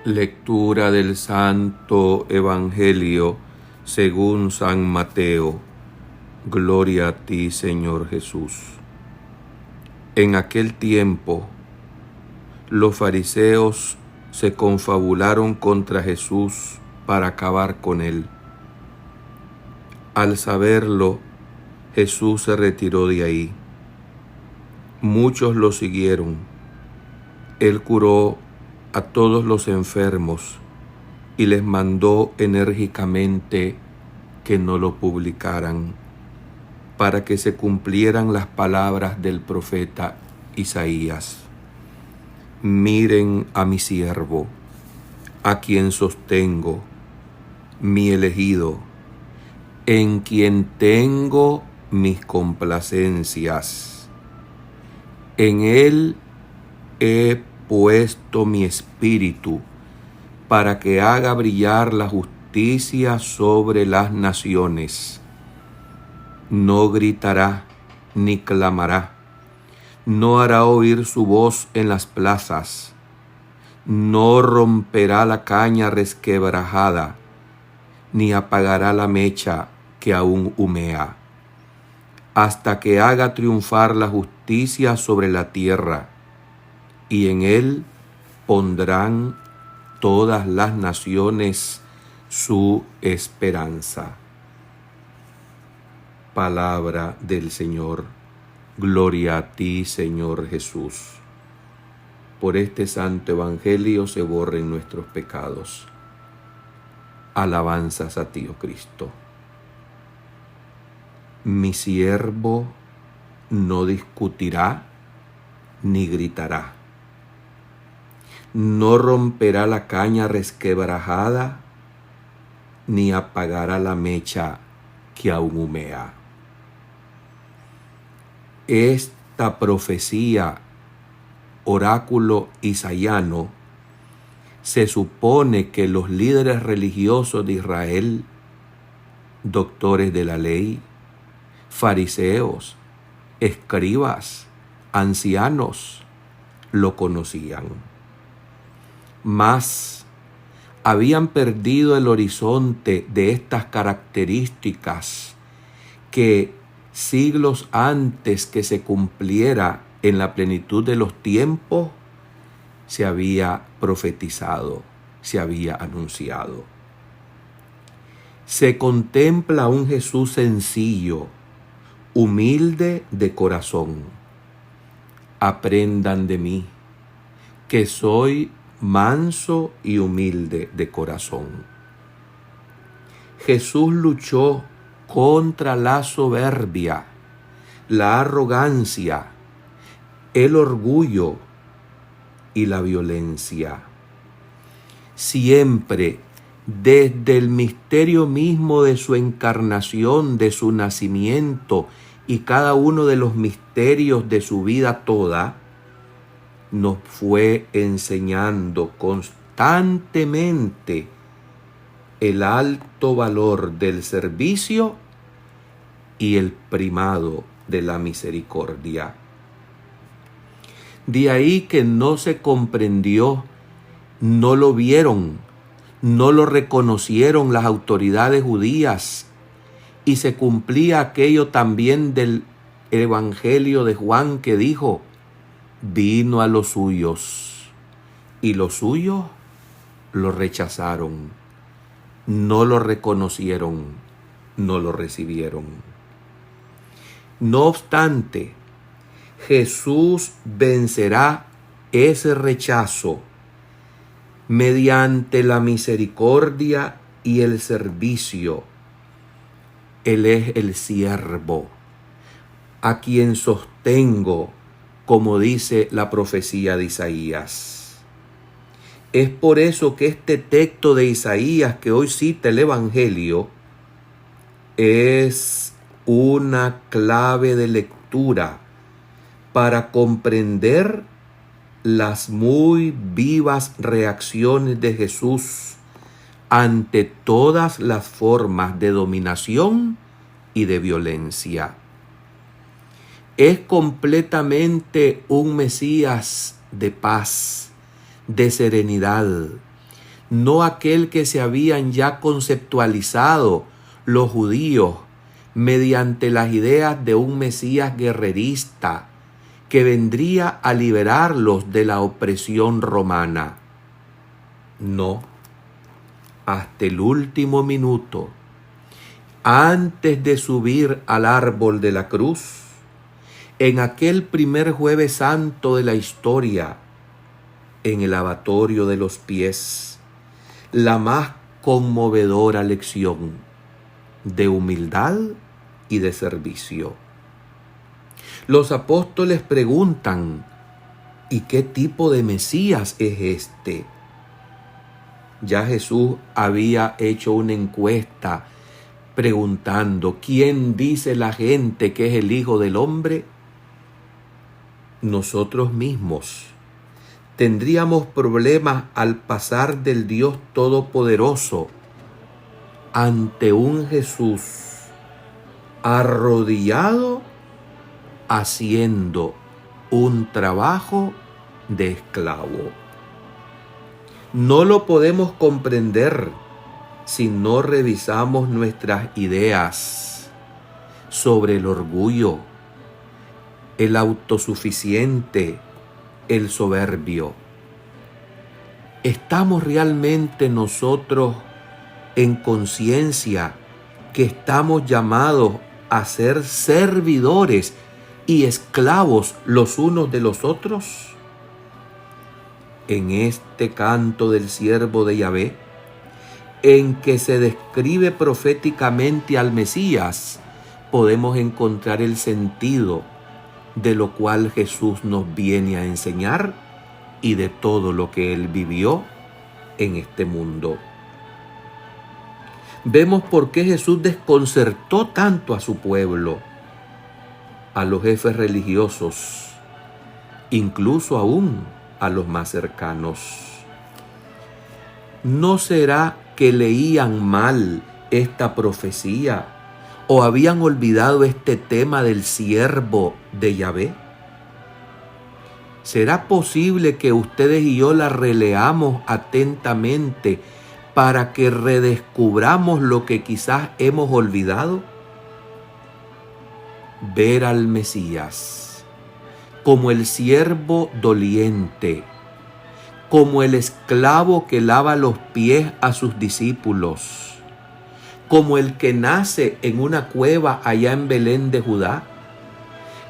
Lectura del Santo Evangelio según San Mateo. Gloria a ti, Señor Jesús. En aquel tiempo, los fariseos se confabularon contra Jesús para acabar con él. Al saberlo, Jesús se retiró de ahí. Muchos lo siguieron. Él curó a todos los enfermos y les mandó enérgicamente que no lo publicaran, para que se cumplieran las palabras del profeta Isaías. Miren a mi siervo, a quien sostengo, mi elegido, en quien tengo mis complacencias. En él he puesto mi espíritu para que haga brillar la justicia sobre las naciones. No gritará ni clamará, no hará oír su voz en las plazas, no romperá la caña resquebrajada, ni apagará la mecha que aún humea, hasta que haga triunfar la justicia sobre la tierra, y en él pondrán todas las naciones su esperanza. Palabra del Señor. Gloria a ti, Señor Jesús. Por este santo evangelio se borren nuestros pecados. Alabanzas a ti, oh Cristo. Mi siervo no discutirá ni gritará. No romperá la caña resquebrajada, ni apagará la mecha que aún humea. Esta profecía, oráculo isaiano, se supone que los líderes religiosos de Israel, doctores de la ley, fariseos, escribas, ancianos, lo conocían. Mas habían perdido el horizonte de estas características que siglos antes que se cumpliera en la plenitud de los tiempos se había profetizado, se había anunciado. Se contempla un Jesús sencillo, humilde de corazón. Aprendan de mí, que soy manso y humilde de corazón. Jesús luchó contra la soberbia, la arrogancia, el orgullo y la violencia. Siempre, desde el misterio mismo de su encarnación, de su nacimiento y cada uno de los misterios de su vida toda, nos fue enseñando constantemente el alto valor del servicio y el primado de la misericordia. De ahí que no se comprendió, no lo vieron, no lo reconocieron las autoridades judías, y se cumplía aquello también del Evangelio de Juan que dijo: vino a los suyos, y los suyos lo rechazaron, no lo reconocieron, no lo recibieron. No obstante, Jesús vencerá ese rechazo mediante la misericordia y el servicio. Él es el siervo, a quien sostengo, como dice la profecía de Isaías. Es por eso que este texto de Isaías que hoy cita el Evangelio es una clave de lectura para comprender las muy vivas reacciones de Jesús ante todas las formas de dominación y de violencia. Es completamente un Mesías de paz, de serenidad, no aquel que se habían ya conceptualizado los judíos mediante las ideas de un Mesías guerrerista que vendría a liberarlos de la opresión romana. No, hasta el último minuto, antes de subir al árbol de la cruz, en aquel primer jueves santo de la historia, en el lavatorio de los pies, la más conmovedora lección de humildad y de servicio. Los apóstoles preguntan, ¿y qué tipo de Mesías es este? Ya Jesús había hecho una encuesta preguntando, ¿quién dice la gente que es el Hijo del Hombre? Nosotros mismos tendríamos problemas al pasar del Dios Todopoderoso ante un Jesús arrodillado haciendo un trabajo de esclavo. No lo podemos comprender si no revisamos nuestras ideas sobre el orgullo, el autosuficiente, el soberbio. ¿Estamos realmente nosotros en conciencia que estamos llamados a ser servidores y esclavos los unos de los otros? En este canto del siervo de Yahvé, en que se describe proféticamente al Mesías, podemos encontrar el sentido de lo cual Jesús nos viene a enseñar y de todo lo que Él vivió en este mundo. Vemos por qué Jesús desconcertó tanto a su pueblo, a los jefes religiosos, incluso aún a los más cercanos. ¿No será que leían mal esta profecía o habían olvidado este tema del siervo de Yahvé? ¿Será posible que ustedes y yo la releamos atentamente para que redescubramos lo que quizás hemos olvidado? Ver al Mesías como el siervo doliente, como el esclavo que lava los pies a sus discípulos, como el que nace en una cueva allá en Belén de Judá,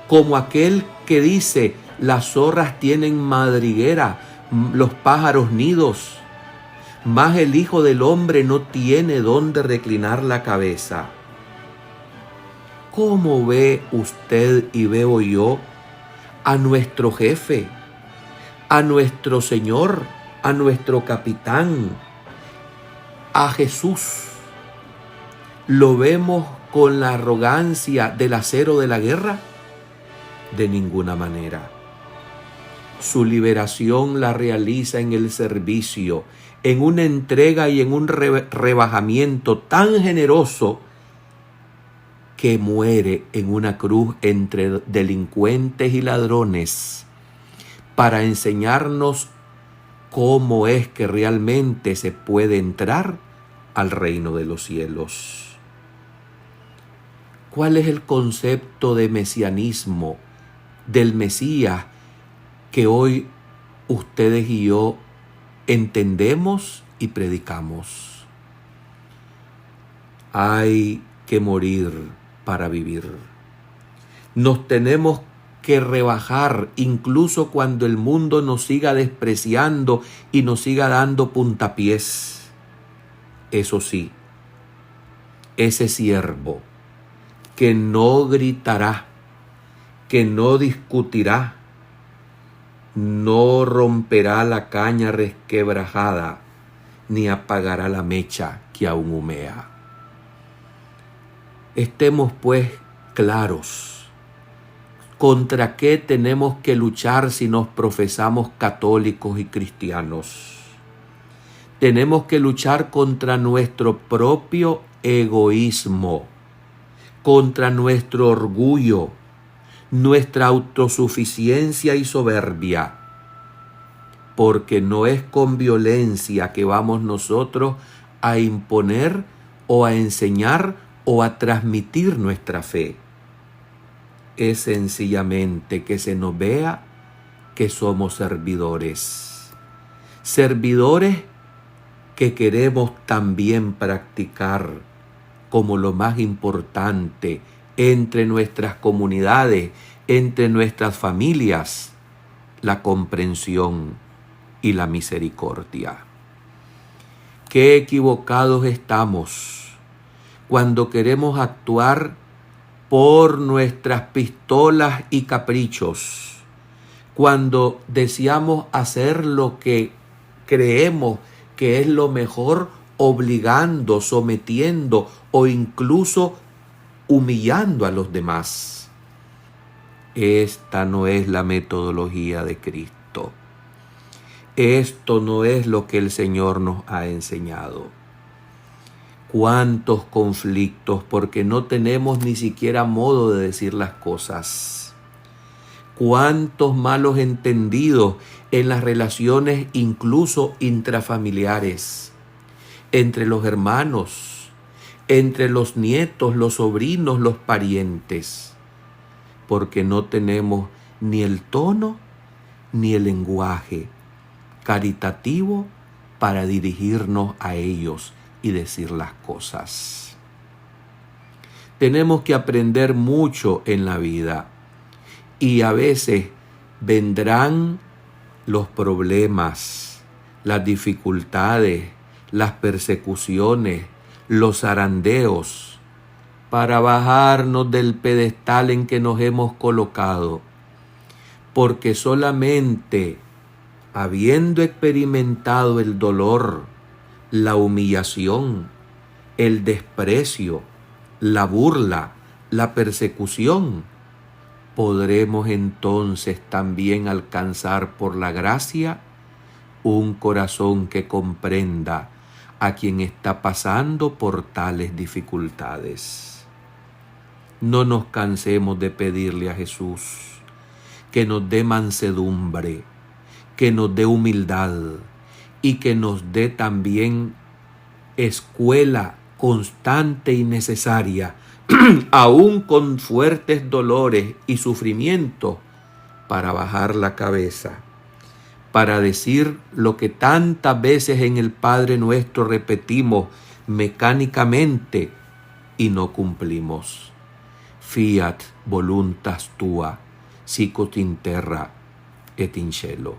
como aquel que dice, las zorras tienen madriguera, los pájaros nidos, mas el Hijo del Hombre no tiene dónde reclinar la cabeza. ¿Cómo ve usted y veo yo a nuestro jefe, a nuestro Señor, a nuestro capitán, a Jesús? ¿Lo vemos con la arrogancia del acero de la guerra? De ninguna manera. Su liberación la realiza en el servicio, en una entrega y en un rebajamiento tan generoso que muere en una cruz entre delincuentes y ladrones para enseñarnos cómo es que realmente se puede entrar al reino de los cielos. ¿Cuál es el concepto de mesianismo, del Mesías, que hoy ustedes y yo entendemos y predicamos? Hay que morir para vivir. Nos tenemos que rebajar incluso cuando el mundo nos siga despreciando y nos siga dando puntapiés. Eso sí, ese siervo que no gritará, que no discutirá, no romperá la caña resquebrajada, ni apagará la mecha que aún humea. Estemos pues claros, ¿contra qué tenemos que luchar si nos profesamos católicos y cristianos? Tenemos que luchar contra nuestro propio egoísmo, contra nuestro orgullo, nuestra autosuficiencia y soberbia. porque no es con violencia que vamos nosotros a imponer o a enseñar o a transmitir nuestra fe. Es sencillamente que se nos vea que somos servidores. Servidores que queremos también practicar como lo más importante entre nuestras comunidades, entre nuestras familias, la comprensión y la misericordia. Qué equivocados estamos cuando queremos actuar por nuestras pistolas y caprichos, cuando deseamos hacer lo que creemos que es lo mejor, obligando, sometiendo o incluso humillando a los demás. Esta no es la metodología de Cristo. Esto no es lo que el Señor nos ha enseñado. Cuántos conflictos porque no tenemos ni siquiera modo de decir las cosas. Cuántos malos entendidos en las relaciones incluso intrafamiliares, entre los hermanos, entre los nietos, los sobrinos, los parientes, porque no tenemos ni el tono ni el lenguaje caritativo para dirigirnos a ellos y decir las cosas. Tenemos que aprender mucho en la vida y a veces vendrán los problemas, las dificultades, las persecuciones, los zarandeos para bajarnos del pedestal en que nos hemos colocado, porque solamente habiendo experimentado el dolor, la humillación, el desprecio, la burla, la persecución, podremos entonces también alcanzar por la gracia un corazón que comprenda a quien está pasando por tales dificultades. No nos cansemos de pedirle a Jesús que nos dé mansedumbre, que nos dé humildad y que nos dé también escuela constante y necesaria, aún con fuertes dolores y sufrimientos, para bajar la cabeza, para decir lo que tantas veces en el Padre Nuestro repetimos mecánicamente y no cumplimos. Fiat voluntas tua, sicut in terra et in cielo.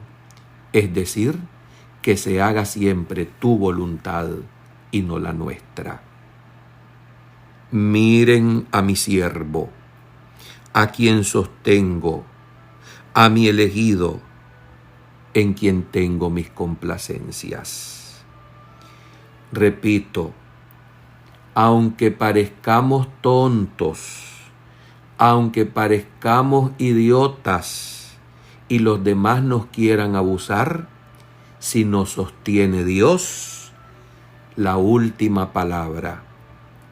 Es decir, que se haga siempre tu voluntad y no la nuestra. Miren a mi siervo, a quien sostengo, a mi elegido, en quien tengo mis complacencias. Repito, aunque parezcamos tontos, aunque parezcamos idiotas y los demás nos quieran abusar, si nos sostiene Dios, la última palabra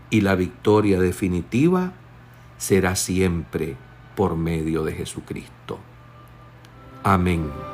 y la victoria definitiva será siempre por medio de Jesucristo. Amén.